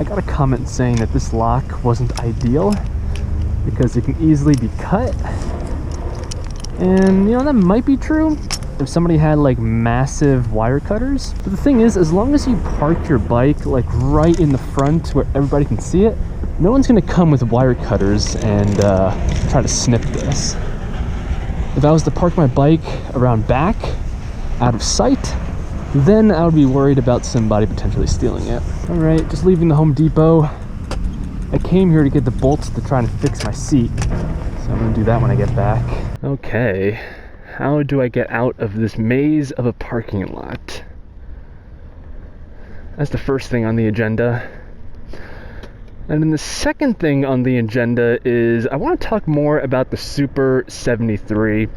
I got a comment saying that this lock wasn't ideal because it can easily be cut. And you know, that might be true if somebody had like massive wire cutters. But the thing is, as long as you park your bike like right in the front where everybody can see it, no one's gonna come with wire cutters and try to snip this. If I was to park my bike around back, out of sight, then I would be worried about somebody potentially stealing it. All right, just leaving the Home Depot. I came here to get the bolts to try and fix my seat, so I'm gonna do that when I get back. Okay, how do I get out of this maze of a parking lot? That's the first thing on the agenda. And then the second thing on the agenda is I want to talk more about the Super 73,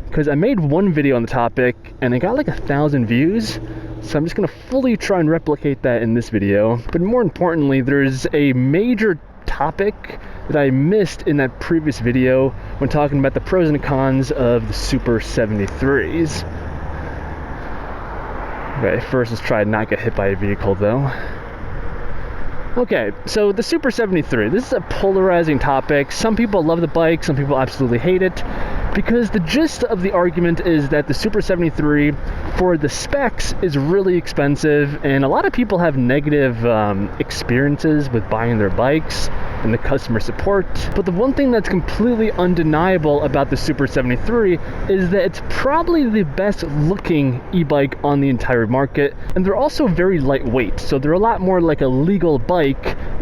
because I made one video on the topic and it got like 1,000 views. So I'm just going to fully try and replicate that in this video. But more importantly, there's a major topic that I missed in that previous video when talking about the pros and cons of the Super 73s. Okay, first let's try to not get hit by a vehicle though. Okay, so the Super 73, this is a polarizing topic. Some people love the bike, some people absolutely hate it, because the gist of the argument is that the Super 73, for the specs, is really expensive, and a lot of people have negative experiences with buying their bikes and the customer support. But the one thing that's completely undeniable about the Super 73 is that it's probably the best looking e-bike on the entire market, and they're also very lightweight, so they're a lot more like a legal bike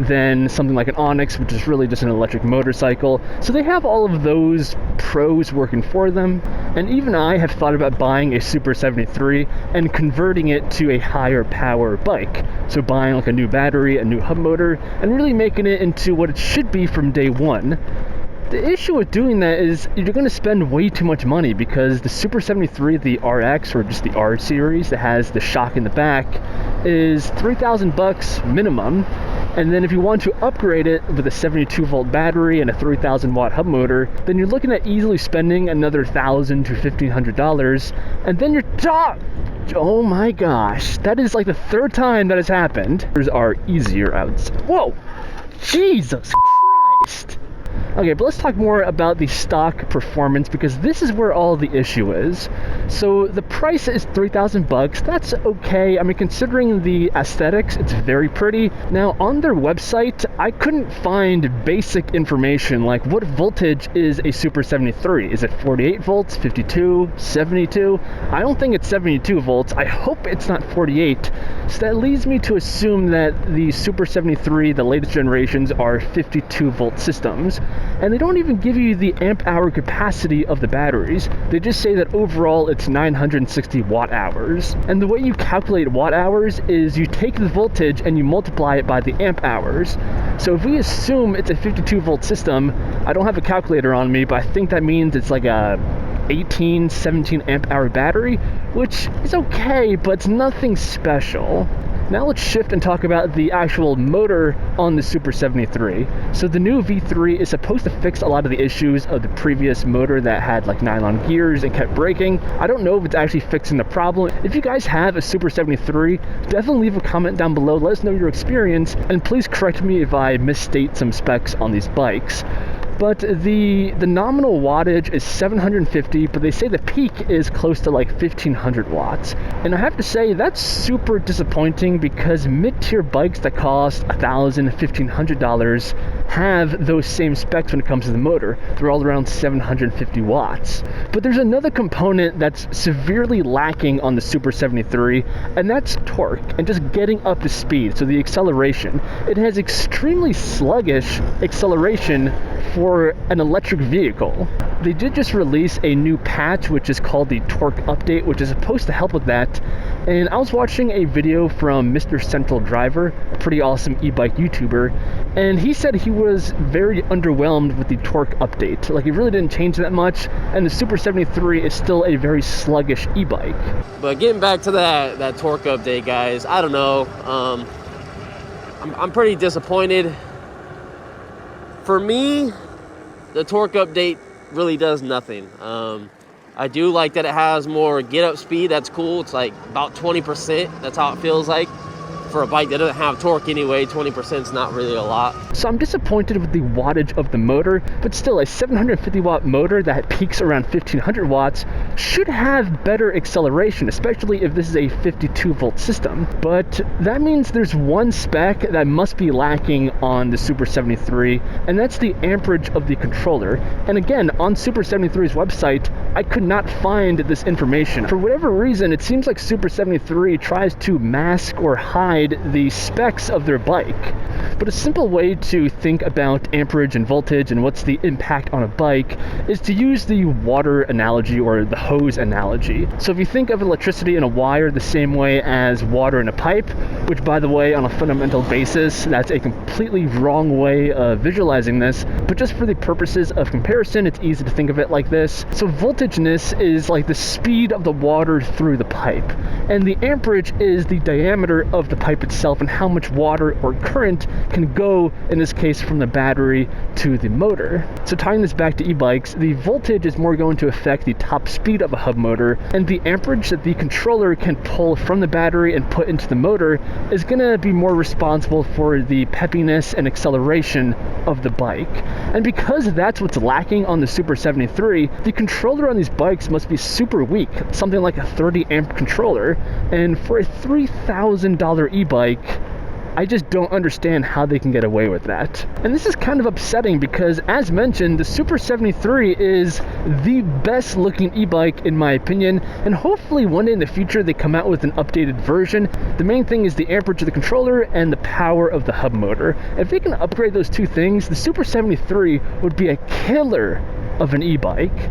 than something like an Onyx, which is really just an electric motorcycle. So they have all of those pros working for them. And even I have thought about buying a Super 73 and converting it to a higher power bike. So buying like a new battery, a new hub motor, and really making it into what it should be from day one. The issue with doing that is you're going to spend way too much money, because the Super 73, the RX, or just the R series that has the shock in the back, is $3,000 minimum. And then if you want to upgrade it with a 72 volt battery and a 3,000 watt hub motor, then you're looking at easily spending another $1,000 to $1,500. And then oh my gosh, that is like the third time that has happened. These are easier outs. Whoa, Jesus Christ. Okay, but let's talk more about the stock performance, because this is where all the issue is. So the price is $3,000. That's okay. I mean, considering the aesthetics, it's very pretty. Now, on their website, I couldn't find basic information like what voltage is a Super 73. Is it 48 volts, 52, 72? I don't think it's 72 volts. I hope it's not 48. So that leads me to assume that the Super 73, the latest generations, are 52 volt systems. And they don't even give you the amp hour capacity of the batteries. They just say that overall it's 960 watt hours. And the way you calculate watt hours is you take the voltage and you multiply it by the amp hours. So if we assume it's a 52 volt system, I don't have a calculator on me, but I think that means it's like a 18, 17 amp hour battery, which is okay, but it's nothing special. Now let's shift and talk about the actual motor on the Super 73. So the new V3 is supposed to fix a lot of the issues of the previous motor that had like nylon gears and kept breaking. I don't know if it's actually fixing the problem. If you guys have a Super 73, definitely leave a comment down below. Let us know your experience, and please correct me if I misstate some specs on these bikes. But the nominal wattage is 750, but they say the peak is close to like 1500 watts. And I have to say, that's super disappointing, because mid-tier bikes that cost $1,000, $1,500 have those same specs when it comes to the motor. They're all around 750 watts. But there's another component that's severely lacking on the Super 73, and that's torque and just getting up to speed. So the acceleration. It has extremely sluggish acceleration for an electric vehicle. They did just release a new patch, which is called the Torque Update, which is supposed to help with that. And I was watching a video from Mr. Central Driver, a pretty awesome e-bike YouTuber, and he said he was very underwhelmed with the torque update. Like, it really didn't change that much, and the Super 73 is still a very sluggish e-bike. But getting back to that torque update, guys, I don't know. I'm pretty disappointed. For me, the torque update really does nothing. I do like that it has more get up speed. That's cool. It's like about 20%. That's how it feels like for a bike that doesn't have torque anyway. 20% is not really a lot. So I'm disappointed with the wattage of the motor, but still a 750 watt motor that peaks around 1500 watts should have better acceleration, especially if this is a 52 volt system. But that means there's one spec that must be lacking on the Super 73, and that's the amperage of the controller. And again, on Super 73's website, I could not find this information. For whatever reason, it seems like Super 73 tries to mask or hide the specs of their bike. But a simple way to think about amperage and voltage and what's the impact on a bike is to use the water analogy or the hose analogy. So if you think of electricity in a wire the same way as water in a pipe, which by the way, on a fundamental basis, that's a completely wrong way of visualizing this, but just for the purposes of comparison, it's easy to think of it like this. So voltageness is like the speed of the water through the pipe, and the amperage is the diameter of the pipe itself and how much water or current can go, in this case, from the battery to the motor. So tying this back to e-bikes, the voltage is more going to affect the top speed of a hub motor, and the amperage that the controller can pull from the battery and put into the motor is going to be more responsible for the peppiness and acceleration of the bike. And because that's what's lacking on the Super 73, the controller on these bikes must be super weak, something like a 30 amp controller, and for a $3,000 e-bike, I just don't understand how they can get away with that. And this is kind of upsetting because, as mentioned, the Super 73 is the best looking e-bike in my opinion, and hopefully one day in the future they come out with an updated version. The main thing is the amperage of the controller and the power of the hub motor. If they can upgrade those two things, the Super 73 would be a killer of an e-bike.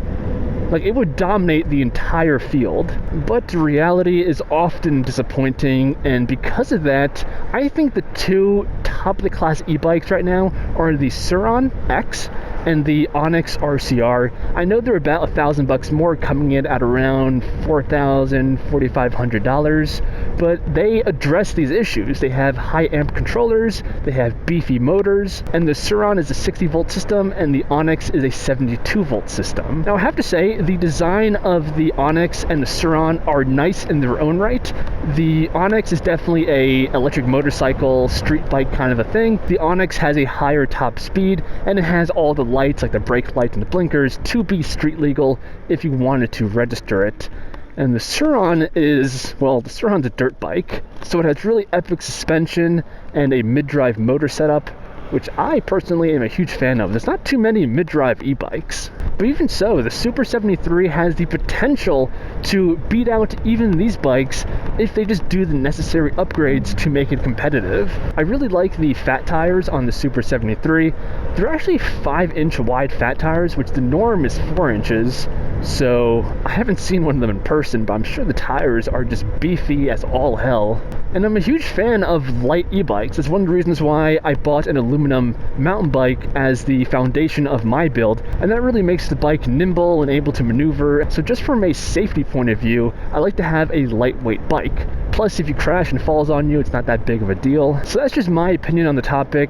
Like, it would dominate the entire field. But reality is often disappointing, and because of that, I think the two top of the class e-bikes right now are the Surron X and the Onyx RCR. I know they're about $1,000 more, coming in at around $4,000, $4,500, but they address these issues. They have high amp controllers, they have beefy motors, and the Surron is a 60 volt system and the Onyx is a 72 volt system. Now I have to say, the design of the Onyx and the Surron are nice in their own right. The Onyx is definitely a electric motorcycle, street bike kind of a thing. The Onyx has a higher top speed and it has all the lights, like the brake lights and the blinkers, to be street legal if you wanted to register it. And the Surron is, well, the Surron's a dirt bike, so it has really epic suspension and a mid-drive motor setup, which I personally am a huge fan of. There's not too many mid-drive e-bikes. But even so, the Super 73 has the potential to beat out even these bikes if they just do the necessary upgrades to make it competitive. I really like the fat tires on the Super 73. They're actually 5-inch wide fat tires, which the norm is 4 inches. So I haven't seen one of them in person, but I'm sure the tires are just beefy as all hell. And I'm a huge fan of light e-bikes. It's one of the reasons why I bought an aluminum mountain bike as the foundation of my build, and that really makes the bike nimble and able to maneuver. So just from a safety point of view, I like to have a lightweight bike. Plus, if you crash and falls on you, it's not that big of a deal. So that's just my opinion on the topic.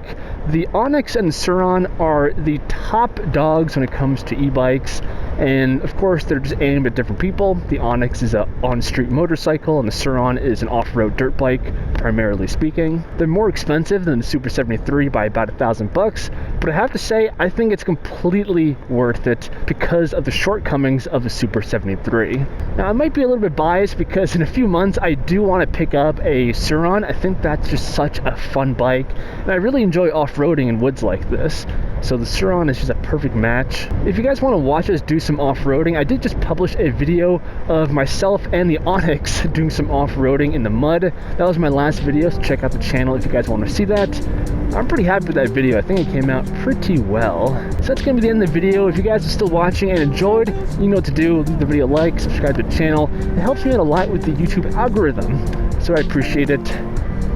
The Onyx and Surron are the top dogs when it comes to e-bikes. And of course, they're just aimed at different people. The Onyx is an on-street motorcycle, and the Surron is an off-road dirt bike, primarily speaking. They're more expensive than the Super 73 by about $1,000, but I have to say, I think it's completely worth it because of the shortcomings of the Super 73. Now, I might be a little bit biased because in a few months, I do want to pick up a Surron. I think that's just such a fun bike, and I really enjoy off-roading in woods like this. So the Surron is just a perfect match. If you guys want to watch us do some off-roading, I did just publish a video of myself and the Onyx doing some off-roading in the mud. That was my last video, so check out the channel if you guys want to see that. I'm pretty happy with that video. I think it came out pretty well. So that's going to be the end of the video. If you guys are still watching and enjoyed, you know what to do. Leave the video a like, subscribe to the channel. It helps me out a lot with the YouTube algorithm, so I appreciate it.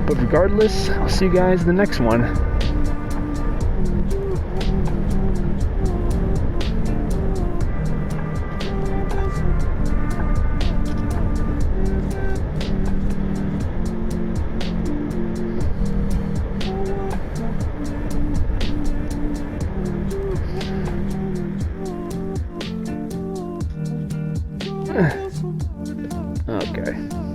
But regardless, I'll see you guys in the next one. Okay.